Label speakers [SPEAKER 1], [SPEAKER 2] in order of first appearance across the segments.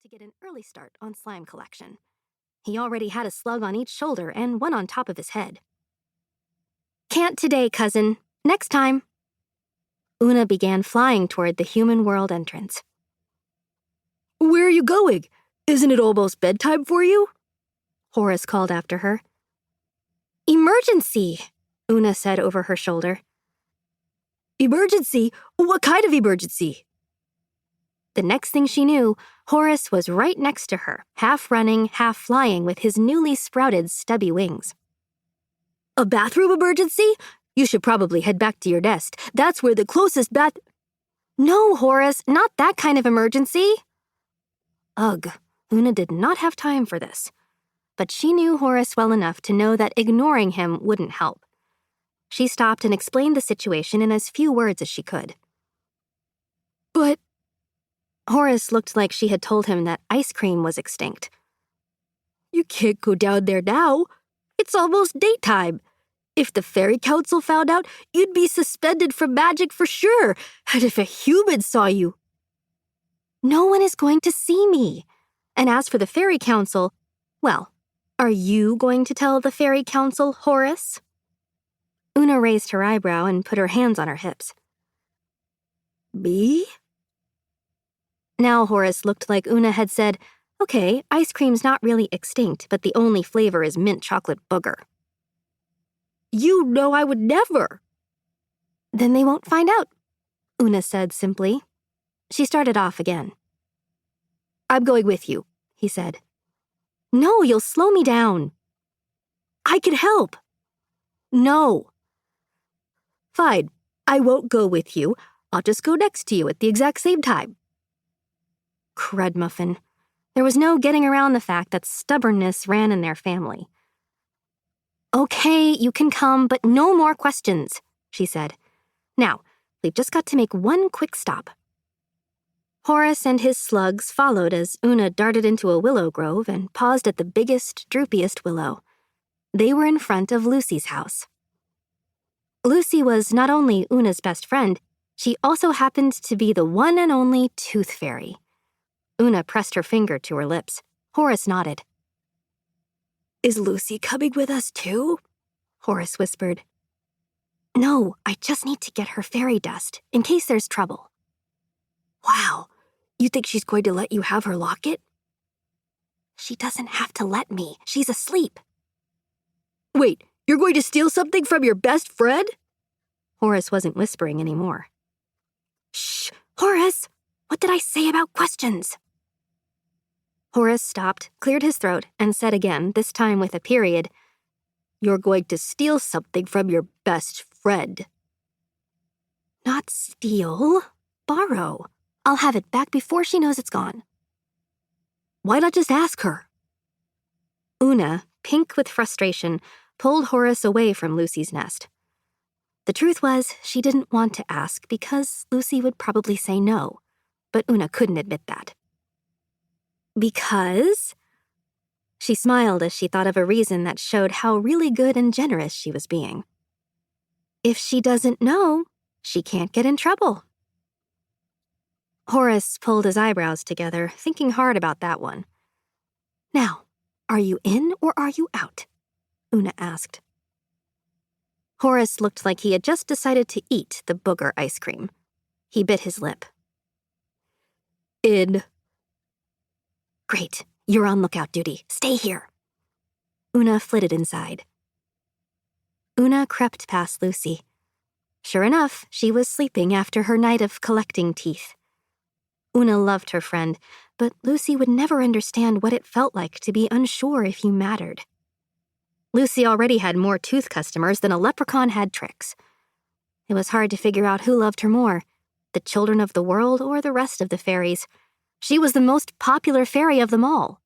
[SPEAKER 1] to get an early start on slime collection. He already had a slug on each shoulder and one on top of his head. "Can't today, cousin. Next time." Oona began flying toward the human world entrance.
[SPEAKER 2] "Where are you going? Isn't it almost bedtime for you?"
[SPEAKER 1] Horace called after her. "Emergency," Oona said over her shoulder.
[SPEAKER 2] "Emergency? What kind of emergency?"
[SPEAKER 1] The next thing she knew, Horace was right next to her, half running, half flying with his newly sprouted stubby wings.
[SPEAKER 2] "A bathroom emergency? You should probably head back to your nest. That's where the closest
[SPEAKER 1] "No, Horace, not that kind of emergency." Ugh, Oona did not have time for this. But she knew Horace well enough to know that ignoring him wouldn't help. She stopped and explained the situation in as few words as she could.
[SPEAKER 2] "But..."
[SPEAKER 1] Horace looked like she had told him that ice cream was extinct.
[SPEAKER 2] "You can't go down there now. It's almost daytime. If the Fairy Council found out, you'd be suspended from magic for sure. And if a human saw you..."
[SPEAKER 1] "No one is going to see me. And as for the Fairy Council, well, are you going to tell the Fairy Council, Horace?" Oona raised her eyebrow and put her hands on her hips.
[SPEAKER 2] "Me?"
[SPEAKER 1] Now Horace looked like Oona had said, "Okay, ice cream's not really extinct, but the only flavor is mint chocolate booger."
[SPEAKER 2] "You know I would never."
[SPEAKER 1] "Then they won't find out," Oona said simply. She started off again.
[SPEAKER 2] "I'm going with you," he said.
[SPEAKER 1] "No, you'll slow me down."
[SPEAKER 2] "I can help."
[SPEAKER 1] "No."
[SPEAKER 2] "Fine, I won't go with you. I'll just go next to you at the exact same time."
[SPEAKER 1] Crud muffin. There was no getting around the fact that stubbornness ran in their family. "Okay, you can come, but no more questions," she said. "Now, we've just got to make one quick stop." Horace and his slugs followed as Oona darted into a willow grove and paused at the biggest, droopiest willow. They were in front of Lucy's house. Lucy was not only Oona's best friend, she also happened to be the one and only Tooth Fairy. Oona pressed her finger to her lips. Horace nodded.
[SPEAKER 2] "Is Lucy coming with us too?"
[SPEAKER 1] Horace whispered. "No, I just need to get her fairy dust, in case there's trouble."
[SPEAKER 2] "Wow, you think she's going to let you have her locket?"
[SPEAKER 1] "She doesn't have to let me. She's asleep."
[SPEAKER 2] "Wait, you're going to steal something from your best friend?"
[SPEAKER 1] Horace wasn't whispering anymore.
[SPEAKER 2] "Shh, Horace! What did I say about questions?"
[SPEAKER 1] Horace stopped, cleared his throat, and said again, this time with a period,
[SPEAKER 2] "You're going to steal something from your best friend."
[SPEAKER 1] "Not steal, borrow. I'll have it back before she knows it's gone."
[SPEAKER 2] "Why not just ask her?"
[SPEAKER 1] Oona, pink with frustration, pulled Horace away from Lucy's nest. The truth was, she didn't want to ask because Lucy would probably say no, but Oona couldn't admit that. "Because?" She smiled as she thought of a reason that showed how really good and generous she was being. "If she doesn't know, she can't get in trouble." Horace pulled his eyebrows together, thinking hard about that one. "Now, are you in or are you out?" Oona asked. Horace looked like he had just decided to eat the booger ice cream. He bit his lip.
[SPEAKER 2] "In."
[SPEAKER 1] "Great, you're on lookout duty. Stay here." Oona flitted inside. Oona crept past Lucy. Sure enough, she was sleeping after her night of collecting teeth. Oona loved her friend, but Lucy would never understand what it felt like to be unsure if you mattered. Lucy already had more tooth customers than a leprechaun had tricks. It was hard to figure out who loved her more, the children of the world or the rest of the fairies. She was the most popular fairy of them all.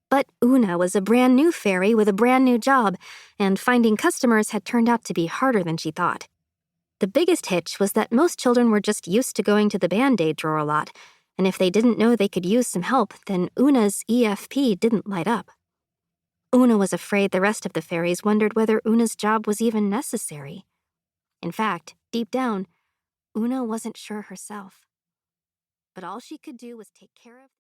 [SPEAKER 1] But Oona was a brand new fairy with a brand new job, and finding customers had turned out to be harder than she thought. The biggest hitch was that most children were just used to going to the Band-Aid drawer a lot, and if they didn't know they could use some help, then Oona's EFP didn't light up. Oona was afraid the rest of the fairies wondered whether Oona's job was even necessary. In fact, deep down, Oona wasn't sure herself. But all she could do was take care of